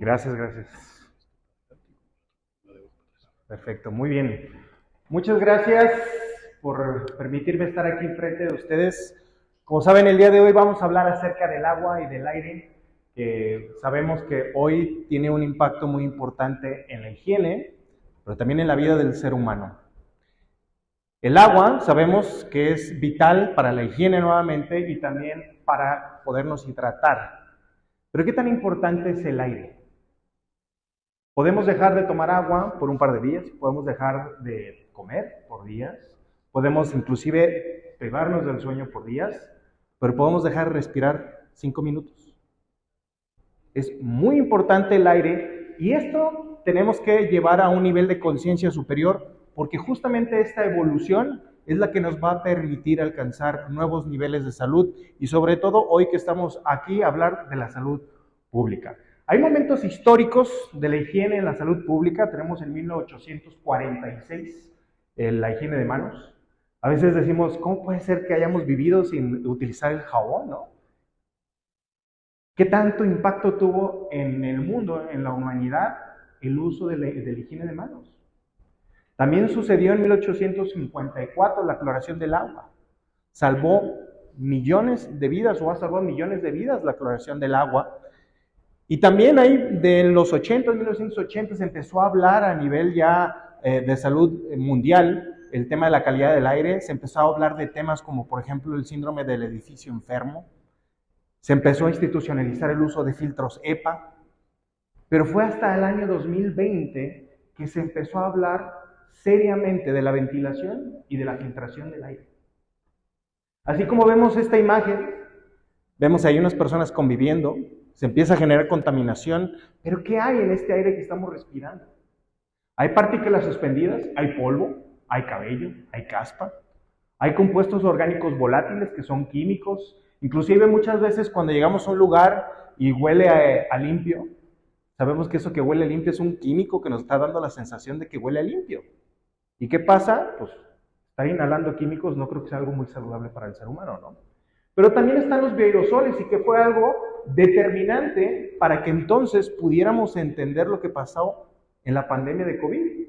Gracias, gracias. Perfecto, muy bien. Muchas gracias por permitirme estar aquí enfrente de ustedes. Como saben, el día de hoy vamos a hablar acerca del agua y del aire, que sabemos que hoy tiene un impacto muy importante en la higiene, pero también en la vida del ser humano. El agua sabemos que es vital para la higiene nuevamente y también para podernos hidratar. Pero ¿qué tan importante es el aire? Podemos dejar de tomar agua por un par de días, podemos dejar de comer por días, podemos inclusive privarnos del sueño por días, pero podemos dejar de respirar 5 minutos. Es muy importante el aire y esto tenemos que llevar a un nivel de conciencia superior porque justamente esta evolución es la que nos va a permitir alcanzar nuevos niveles de salud y sobre todo hoy que estamos aquí a hablar de la salud pública. Hay momentos históricos de la higiene en la salud pública. Tenemos en 1846 la higiene de manos. A veces decimos, ¿cómo puede ser que hayamos vivido sin utilizar el jabón, no? ¿Qué tanto impacto tuvo en el mundo, en la humanidad, el uso de la higiene de manos? También sucedió en 1854 la cloración del agua. Salvó millones de vidas o ha salvado millones de vidas la cloración del agua. Y también ahí de los 80, 1980 se empezó a hablar a nivel ya de salud mundial, el tema de la calidad del aire, se empezó a hablar de temas como por ejemplo el síndrome del edificio enfermo, se empezó a institucionalizar el uso de filtros EPA, pero fue hasta el año 2020 que se empezó a hablar seriamente de la ventilación y de la filtración del aire. Así como vemos esta imagen, vemos ahí unas personas conviviendo, se empieza a generar contaminación, pero ¿qué hay en este aire que estamos respirando? Hay partículas suspendidas, hay polvo, hay cabello, hay caspa, hay compuestos orgánicos volátiles que son químicos, inclusive muchas veces cuando llegamos a un lugar y huele a limpio, sabemos que eso que huele limpio es un químico que nos está dando la sensación de que huele a limpio. ¿Y qué pasa? Pues estar inhalando químicos no creo que sea algo muy saludable para el ser humano, ¿no? Pero también están los bioaerosoles y que fue algo determinante para que entonces pudiéramos entender lo que pasó en la pandemia de COVID.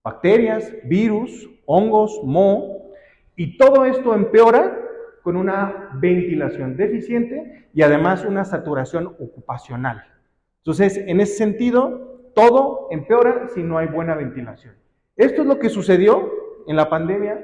Bacterias, virus, hongos, moho, y todo esto empeora con una ventilación deficiente y además una saturación ocupacional. Entonces, en ese sentido, todo empeora si no hay buena ventilación. Esto es lo que sucedió en la pandemia.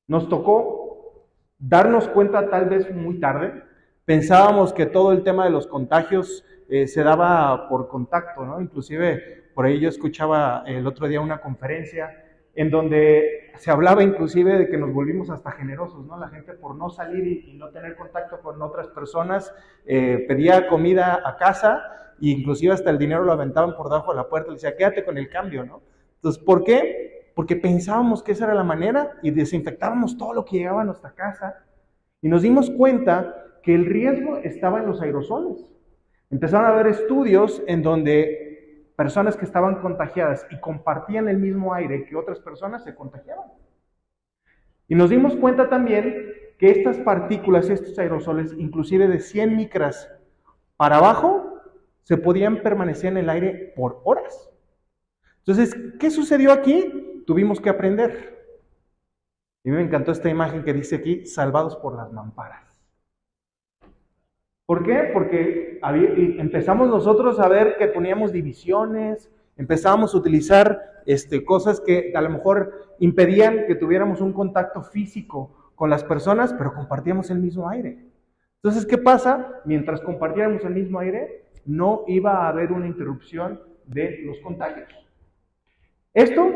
Nos tocó darnos cuenta tal vez muy tarde. Pensábamos que todo el tema de los contagios se daba por contacto, ¿no? Inclusive por ahí yo escuchaba el otro día una conferencia en donde se hablaba inclusive de que nos volvimos hasta generosos, ¿no? La gente por no salir y no tener contacto con otras personas pedía comida a casa e inclusive hasta el dinero lo aventaban por debajo de la puerta, le decía, quédate con el cambio, ¿no? Entonces, ¿por qué? Porque pensábamos que esa era la manera y desinfectábamos todo lo que llegaba a nuestra casa y nos dimos cuenta que el riesgo estaba en los aerosoles. Empezaron a haber estudios en donde personas que estaban contagiadas y compartían el mismo aire que otras personas se contagiaban. Y nos dimos cuenta también que estas partículas, estos aerosoles, inclusive de 100 micras para abajo, se podían permanecer en el aire por horas. Entonces, ¿qué sucedió aquí? Tuvimos que aprender. Y a mí me encantó esta imagen que dice aquí, salvados por las mamparas. ¿Por qué? Porque empezamos nosotros a ver que poníamos divisiones, empezábamos a utilizar cosas que a lo mejor impedían que tuviéramos un contacto físico con las personas, pero compartíamos el mismo aire. Entonces, ¿qué pasa? Mientras compartiéramos el mismo aire, no iba a haber una interrupción de los contagios. Esto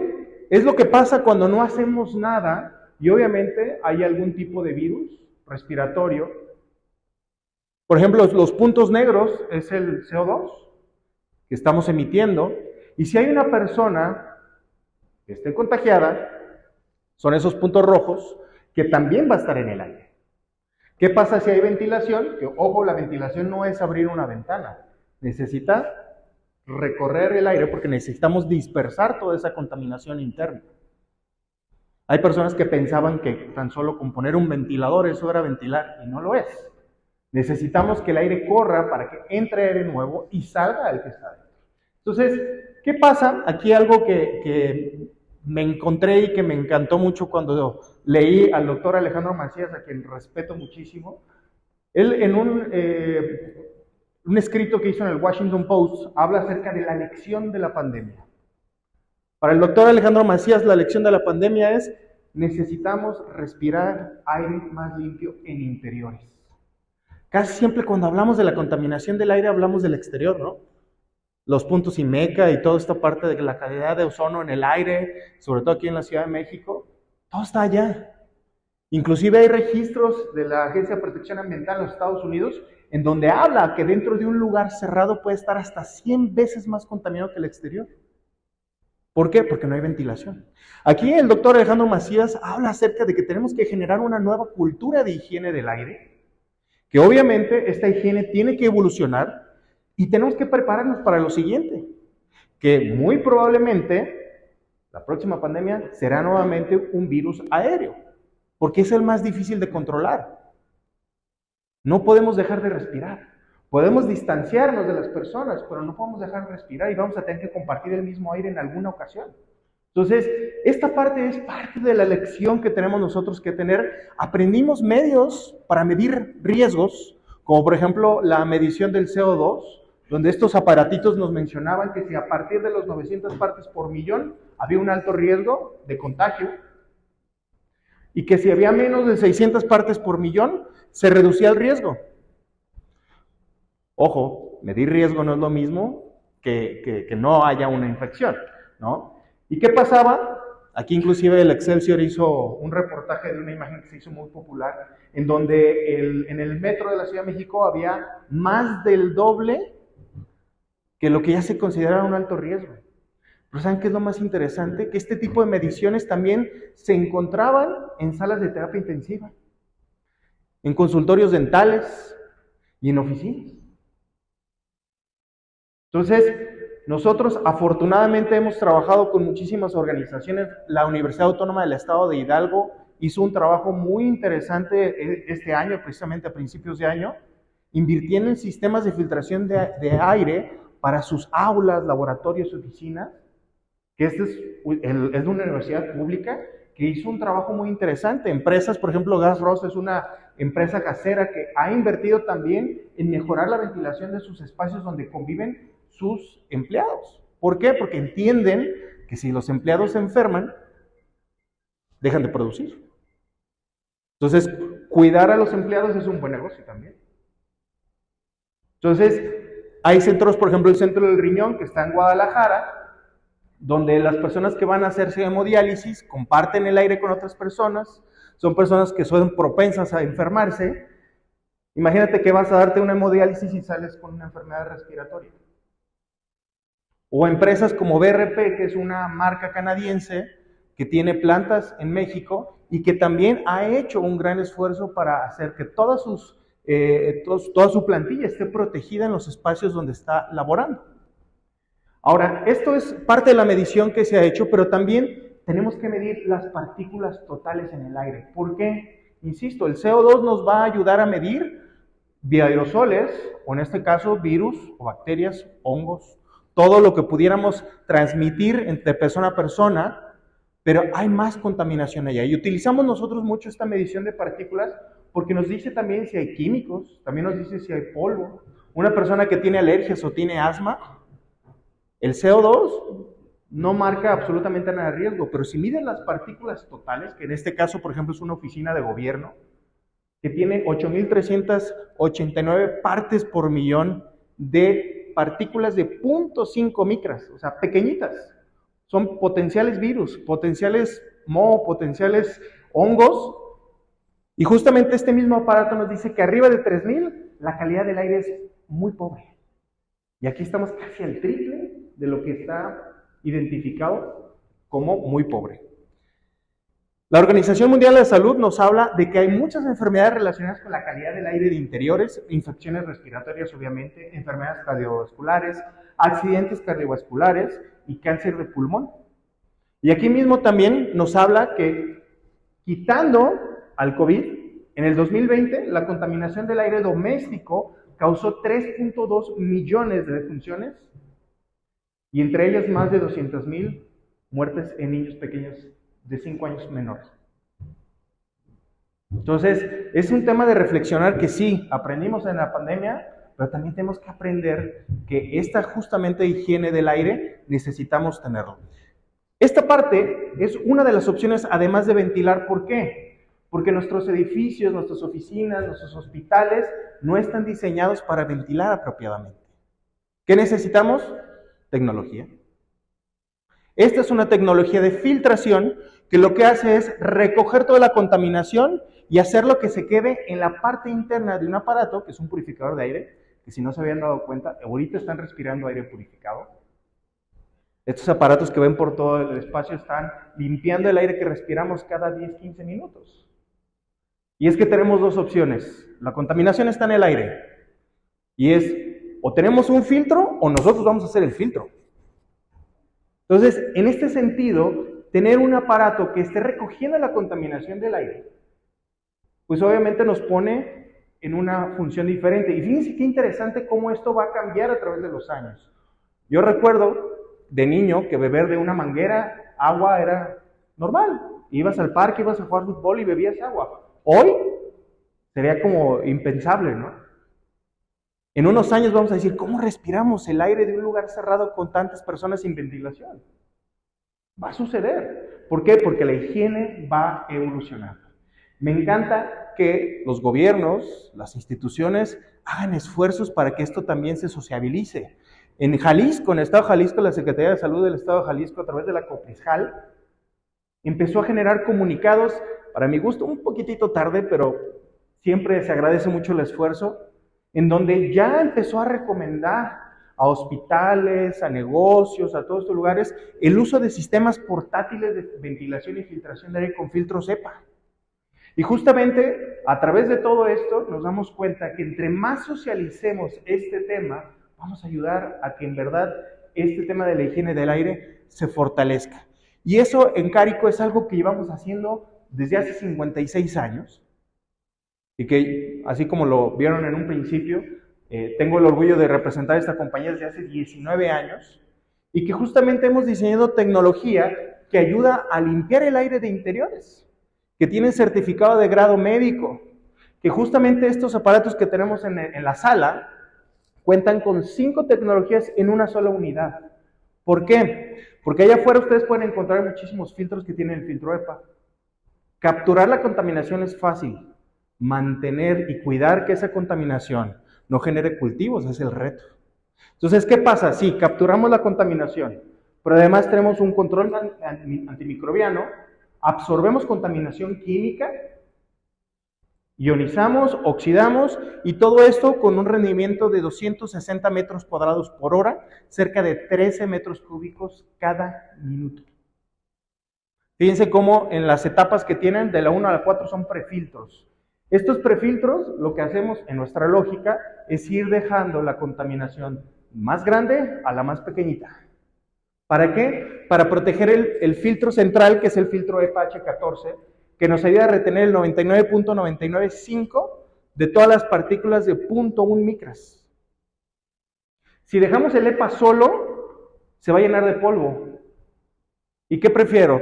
es lo que pasa cuando no hacemos nada y obviamente hay algún tipo de virus respiratorio. Por ejemplo, los puntos negros es el CO2 que estamos emitiendo y si hay una persona que esté contagiada, son esos puntos rojos que también va a estar en el aire. ¿Qué pasa si hay ventilación? Que, ojo, la ventilación no es abrir una ventana, necesita recorrer el aire porque necesitamos dispersar toda esa contaminación interna. Hay personas que pensaban que tan solo con poner un ventilador eso era ventilar y no lo es. Necesitamos que el aire corra para que entre aire nuevo y salga el que está dentro. Entonces, ¿qué pasa? Aquí algo que me encontré y que me encantó mucho cuando leí al doctor Alejandro Macías, a quien respeto muchísimo. Él en un escrito que hizo en el Washington Post habla acerca de la lección de la pandemia. Para el doctor Alejandro Macías, la lección de la pandemia es: necesitamos respirar aire más limpio en interiores. Casi siempre cuando hablamos de la contaminación del aire hablamos del exterior, ¿no? Los puntos IMECA y toda esta parte de la calidad de ozono en el aire, sobre todo aquí en la Ciudad de México, todo está allá. Inclusive hay registros de la Agencia de Protección Ambiental en los Estados Unidos en donde habla que dentro de un lugar cerrado puede estar hasta 100 veces más contaminado que el exterior. ¿Por qué? Porque no hay ventilación. Aquí el doctor Alejandro Macías habla acerca de que tenemos que generar una nueva cultura de higiene del aire, que obviamente esta higiene tiene que evolucionar y tenemos que prepararnos para lo siguiente, que muy probablemente la próxima pandemia será nuevamente un virus aéreo, porque es el más difícil de controlar. No podemos dejar de respirar. Podemos distanciarnos de las personas, pero no podemos dejar de respirar y vamos a tener que compartir el mismo aire en alguna ocasión. Entonces, esta parte es parte de la lección que tenemos nosotros que tener. Aprendimos medios para medir riesgos, como por ejemplo la medición del CO2, donde estos aparatitos nos mencionaban que si a partir de los 900 partes por millón había un alto riesgo de contagio, y que si había menos de 600 partes por millón, se reducía el riesgo. Ojo, medir riesgo no es lo mismo que no haya una infección, ¿no? ¿Y qué pasaba? Aquí inclusive el Excelsior hizo un reportaje de una imagen que se hizo muy popular, en donde en el metro de la Ciudad de México había más del doble que lo que ya se consideraba un alto riesgo. Pero ¿saben qué es lo más interesante? Que este tipo de mediciones también se encontraban en salas de terapia intensiva, en consultorios dentales y en oficinas. Entonces, nosotros afortunadamente hemos trabajado con muchísimas organizaciones. La Universidad Autónoma del Estado de Hidalgo hizo un trabajo muy interesante este año, precisamente a principios de año, invirtiendo en sistemas de filtración de aire para sus aulas, laboratorios, oficinas, que es de una universidad pública que hizo un trabajo muy interesante. Empresas, por ejemplo, Gas Rosa es una empresa casera que ha invertido también en mejorar la ventilación de sus espacios donde conviven sus empleados. ¿Por qué? Porque entienden que si los empleados se enferman, dejan de producir. Entonces, cuidar a los empleados es un buen negocio también. Entonces, hay centros, por ejemplo, el Centro del Riñón, que está en Guadalajara, donde las personas que van a hacerse hemodiálisis comparten el aire con otras personas, son personas que son propensas a enfermarse. Imagínate que vas a darte una hemodiálisis y sales con una enfermedad respiratoria. O empresas como BRP, que es una marca canadiense que tiene plantas en México y que también ha hecho un gran esfuerzo para hacer que toda su plantilla esté protegida en los espacios donde está laborando. Ahora, esto es parte de la medición que se ha hecho, pero también tenemos que medir las partículas totales en el aire. ¿Por qué? Insisto, el CO2 nos va a ayudar a medir aerosoles, o en este caso virus o bacterias, hongos, todo lo que pudiéramos transmitir entre persona a persona, pero hay más contaminación allá. Y utilizamos nosotros mucho esta medición de partículas porque nos dice también si hay químicos, también nos dice si hay polvo. Una persona que tiene alergias o tiene asma, el CO2 no marca absolutamente nada de riesgo, pero si miden las partículas totales, que en este caso, por ejemplo, es una oficina de gobierno, que tiene 8.389 partes por millón de partículas de 0.5 micras, o sea, pequeñitas. Son potenciales virus, potenciales moho, potenciales hongos. Y justamente este mismo aparato nos dice que arriba de 3.000 la calidad del aire es muy pobre. Y aquí estamos casi al triple de lo que está identificado como muy pobre. La Organización Mundial de la Salud nos habla de que hay muchas enfermedades relacionadas con la calidad del aire de interiores, infecciones respiratorias obviamente, enfermedades cardiovasculares, accidentes cardiovasculares y cáncer de pulmón. Y aquí mismo también nos habla que quitando al COVID, En el 2020, la contaminación del aire doméstico causó 3.2 millones de defunciones y entre ellas más de 200,000 muertes en niños pequeños de 5 años menores. Entonces, es un tema de reflexionar que sí, aprendimos en la pandemia, pero también tenemos que aprender que esta justamente higiene del aire necesitamos tenerlo. Esta parte es una de las opciones, además de ventilar. ¿Por qué? Porque nuestros edificios, nuestras oficinas, nuestros hospitales no están diseñados para ventilar apropiadamente. ¿Qué necesitamos? Tecnología. Esta es una tecnología de filtración que lo que hace es recoger toda la contaminación y hacerlo que se quede en la parte interna de un aparato, que es un purificador de aire, que si no se habían dado cuenta, ahorita están respirando aire purificado. Estos aparatos que ven por todo el espacio están limpiando el aire que respiramos cada 10-15 minutos. Y es que tenemos dos opciones. La contaminación está en el aire. Y es, o tenemos un filtro o nosotros vamos a hacer el filtro. Entonces, en este sentido, tener un aparato que esté recogiendo la contaminación del aire, pues obviamente nos pone en una función diferente. Y fíjense qué interesante cómo esto va a cambiar a través de los años. Yo recuerdo de niño que beber de una manguera agua era normal. Ibas al parque, ibas a jugar fútbol y bebías agua. Hoy sería como impensable, ¿no? En unos años vamos a decir, ¿cómo respiramos el aire de un lugar cerrado con tantas personas sin ventilación? Va a suceder. ¿Por qué? Porque la higiene va evolucionando. Me encanta que los gobiernos, las instituciones, hagan esfuerzos para que esto también se sociabilice. En Jalisco, en el estado de Jalisco, la Secretaría de Salud del estado de Jalisco, a través de la Coprisjal, empezó a generar comunicados, para mi gusto un poquitito tarde, pero siempre se agradece mucho el esfuerzo, en donde ya empezó a recomendar a hospitales, a negocios, a todos estos lugares, el uso de sistemas portátiles de ventilación y filtración de aire con filtros EPA. Y justamente a través de todo esto nos damos cuenta que entre más socialicemos este tema, vamos a ayudar a que en verdad este tema de la higiene del aire se fortalezca. Y eso en Cárico es algo que llevamos haciendo desde hace 56 años. Y que, así como lo vieron en un principio, tengo el orgullo de representar esta compañía desde hace 19 años. Y que justamente hemos diseñado tecnología que ayuda a limpiar el aire de interiores, que tienen certificado de grado médico, que justamente estos aparatos que tenemos en la sala cuentan con 5 tecnologías en una sola unidad. ¿Por qué? Porque allá afuera ustedes pueden encontrar muchísimos filtros que tienen el filtro EPA. Capturar la contaminación es fácil. Mantener y cuidar que esa contaminación no genere cultivos es el reto. Entonces, ¿qué pasa? Sí, capturamos la contaminación, pero además tenemos un control antimicrobiano, absorbemos contaminación química, ionizamos, oxidamos, y todo esto con un rendimiento de 260 metros cuadrados por hora, cerca de 13 metros cúbicos cada minuto. Fíjense cómo en las etapas que tienen, de la 1 a la 4, son prefiltros. Estos prefiltros, lo que hacemos en nuestra lógica, es ir dejando la contaminación más grande a la más pequeñita. ¿Para qué? Para proteger el filtro central, que es el filtro EPA H14, que nos ayuda a retener el 99.995 de todas las partículas de 0.1 micras. Si dejamos el EPA solo, se va a llenar de polvo. ¿Y qué prefiero?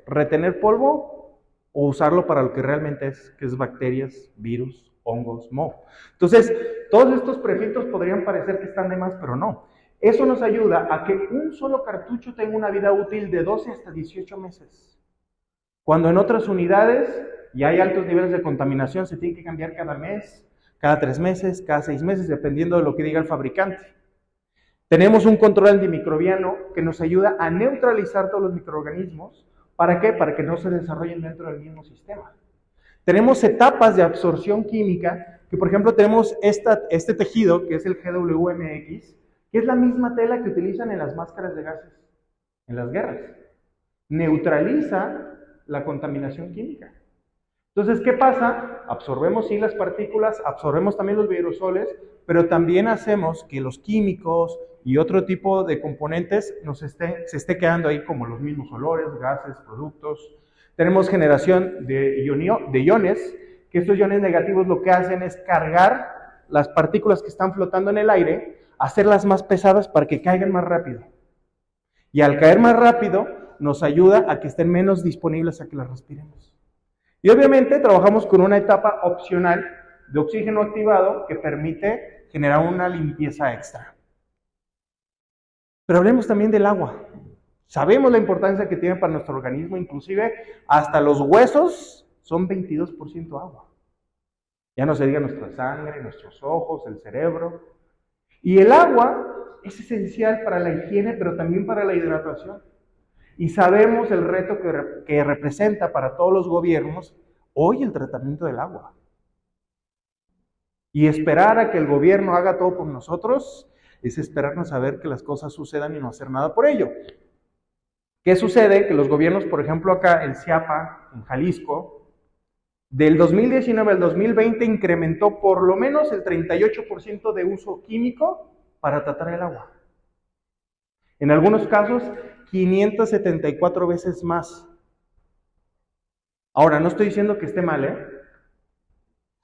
¿Retener polvo o usarlo para lo que realmente es, que es bacterias, virus, hongos, moho? Entonces, todos estos prefiltros podrían parecer que están de más, pero no. Eso nos ayuda a que un solo cartucho tenga una vida útil de 12 hasta 18 meses. Cuando en otras unidades ya hay altos niveles de contaminación, se tiene que cambiar cada mes, cada 3 meses, cada 6 meses, dependiendo de lo que diga el fabricante. Tenemos un control antimicrobiano que nos ayuda a neutralizar todos los microorganismos. ¿Para qué? Para que no se desarrollen dentro del mismo sistema. Tenemos etapas de absorción química, que por ejemplo tenemos este tejido, que es el GWMX, que es la misma tela que utilizan en las máscaras de gases, en las guerras. Neutraliza la contaminación química. Entonces, ¿qué pasa? Absorbemos sí las partículas, absorbemos también los aerosoles, pero también hacemos que los químicos y otro tipo de componentes se esté quedando ahí, como los mismos olores, gases, productos. Tenemos generación de iones que estos iones negativos lo que hacen es cargar las partículas que están flotando en el aire, hacerlas más pesadas para que caigan más rápido. Y al caer más rápido, nos ayuda a que estén menos disponibles a que las respiremos. Y obviamente trabajamos con una etapa opcional de oxígeno activado que permite generar una limpieza extra. Pero hablemos también del agua. Sabemos la importancia que tiene para nuestro organismo, inclusive hasta los huesos son 22% agua. Ya no se diga nuestra sangre, nuestros ojos, el cerebro. Y el agua es esencial para la higiene, pero también para la hidratación. Y sabemos el reto que representa para todos los gobiernos hoy el tratamiento del agua. Y esperar a que el gobierno haga todo por nosotros es esperarnos a ver que las cosas sucedan y no hacer nada por ello. ¿Qué sucede? Que los gobiernos, por ejemplo acá, el CIAPA, en Jalisco, del 2019 al 2020 incrementó por lo menos el 38% de uso químico para tratar el agua. En algunos casos, 574 veces más. Ahora, no estoy diciendo que esté mal, ¿eh?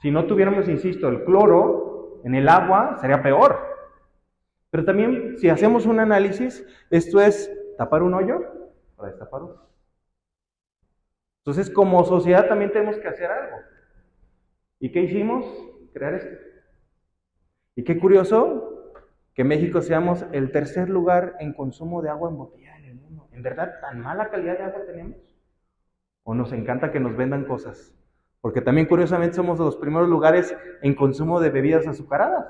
Si no tuviéramos, insisto, el cloro en el agua, sería peor. Pero también, si hacemos un análisis, esto es tapar un hoyo para destapar otro. Entonces, como sociedad también tenemos que hacer algo. ¿Y qué hicimos? Crear esto. Y qué curioso que México seamos el tercer lugar en consumo de agua embotellada en el mundo. ¿En verdad tan mala calidad de agua tenemos? ¿O nos encanta que nos vendan cosas? Porque también curiosamente somos los primeros lugares en consumo de bebidas azucaradas.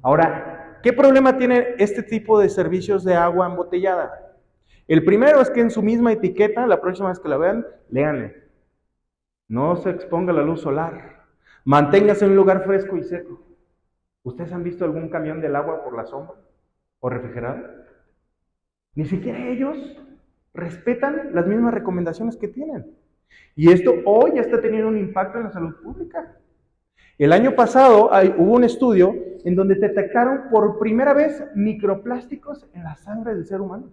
Ahora, ¿qué problema tiene este tipo de servicios de agua embotellada? El primero es que en su misma etiqueta, la próxima vez que la vean, léanle. No se exponga a la luz solar. Manténgase en un lugar fresco y seco. ¿Ustedes han visto algún camión del agua por la sombra? ¿O refrigerado? Ni siquiera ellos respetan las mismas recomendaciones que tienen. Y esto hoy ya está teniendo un impacto en la salud pública. El año pasado hubo un estudio en donde detectaron por primera vez microplásticos en la sangre del ser humano.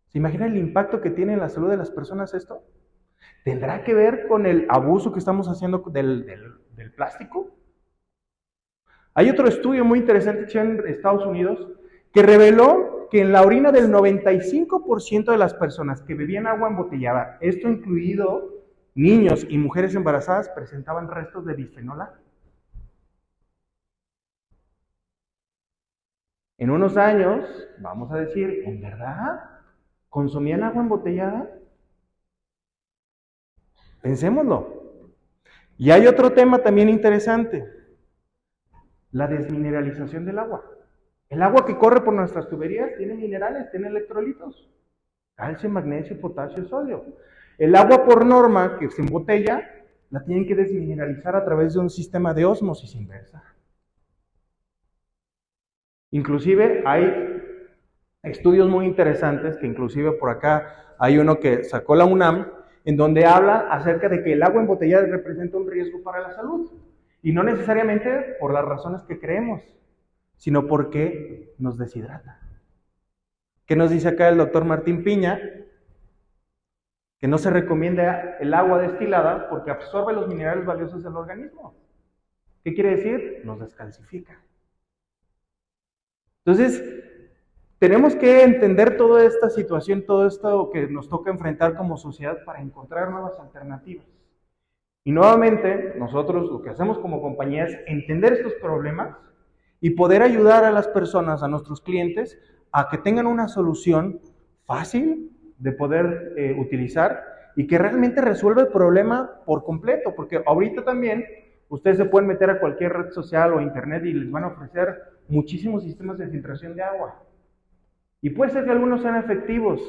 ¿Se imaginan el impacto que tiene en la salud de las personas esto? ¿Tendrá que ver con el abuso que estamos haciendo del plástico? Hay otro estudio muy interesante hecho en Estados Unidos que reveló que en la orina del 95% de las personas que bebían agua embotellada, esto incluido niños y mujeres embarazadas, presentaban restos de bisfenol A. En unos años, vamos a decir, ¿en verdad consumían agua embotellada? Pensémoslo. Y hay otro tema también interesante, la desmineralización del agua. El agua que corre por nuestras tuberías tiene minerales, tiene electrolitos, calcio, magnesio, potasio, sodio. El agua por norma que se embotella, la tienen que desmineralizar a través de un sistema de ósmosis inversa. Inclusive hay estudios muy interesantes, que inclusive por acá hay uno que sacó la UNAM, en donde habla acerca de que el agua embotellada representa un riesgo para la salud. Y no necesariamente por las razones que creemos, sino porque nos deshidrata. ¿Qué nos dice acá el doctor Martín Piña? Que no se recomienda el agua destilada porque absorbe los minerales valiosos del organismo. ¿Qué quiere decir? Nos descalcifica. Entonces, tenemos que entender toda esta situación, todo esto que nos toca enfrentar como sociedad para encontrar nuevas alternativas. Y nuevamente, nosotros lo que hacemos como compañía es entender estos problemas y poder ayudar a las personas, a nuestros clientes, a que tengan una solución fácil de poder utilizar y que realmente resuelva el problema por completo, porque ahorita también ustedes se pueden meter a cualquier red social o internet y les van a ofrecer muchísimos sistemas de filtración de agua. Y puede ser que algunos sean efectivos,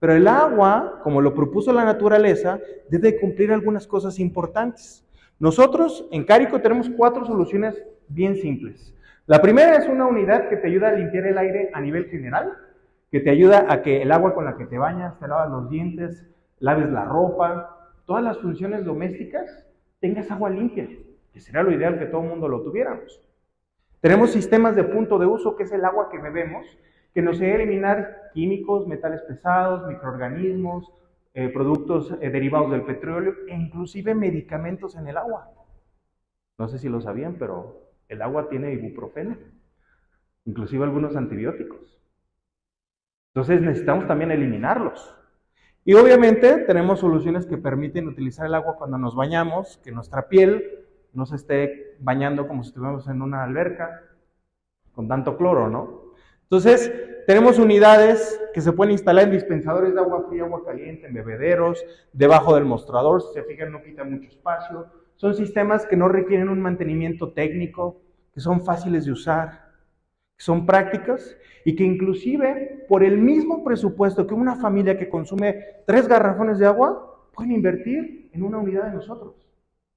pero el agua, como lo propuso la naturaleza, debe cumplir algunas cosas importantes. Nosotros en Cárico tenemos 4 soluciones bien simples. La primera es una unidad que te ayuda a limpiar el aire a nivel general, que te ayuda a que el agua con la que te bañas, te lavas los dientes, laves la ropa, todas las funciones domésticas, tengas agua limpia, que sería lo ideal que todo el mundo lo tuviéramos. Tenemos sistemas de punto de uso, que es el agua que bebemos, que nos ayuda a eliminar químicos, metales pesados, microorganismos, productos derivados del petróleo e inclusive medicamentos en el agua. No sé si lo sabían, pero el agua tiene ibuprofeno, inclusive algunos antibióticos. Entonces necesitamos también eliminarlos. Y obviamente tenemos soluciones que permiten utilizar el agua cuando nos bañamos, que nuestra piel no se esté bañando como si estuviéramos en una alberca con tanto cloro, ¿no? Entonces, tenemos unidades que se pueden instalar en dispensadores de agua fría, agua caliente, en bebederos, debajo del mostrador, si se fijan no quita mucho espacio. Son sistemas que no requieren un mantenimiento técnico, que son fáciles de usar, que son prácticas y que inclusive por el mismo presupuesto que una familia que consume 3 garrafones de agua, pueden invertir en una unidad de nosotros.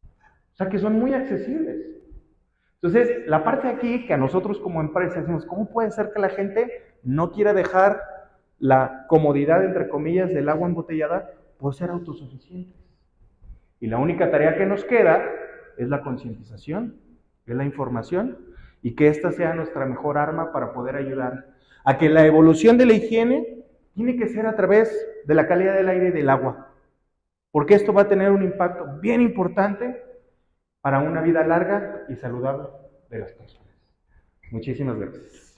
O sea que son muy accesibles. Entonces, la parte aquí que a nosotros como empresa decimos, ¿cómo puede ser que la gente no quiera dejar la comodidad, entre comillas, del agua embotellada por ser autosuficientes? Y la única tarea que nos queda es la concientización, es la información, y que esta sea nuestra mejor arma para poder ayudar a que la evolución de la higiene tiene que ser a través de la calidad del aire y del agua, porque esto va a tener un impacto bien importante para una vida larga y saludable de las personas. Muchísimas gracias.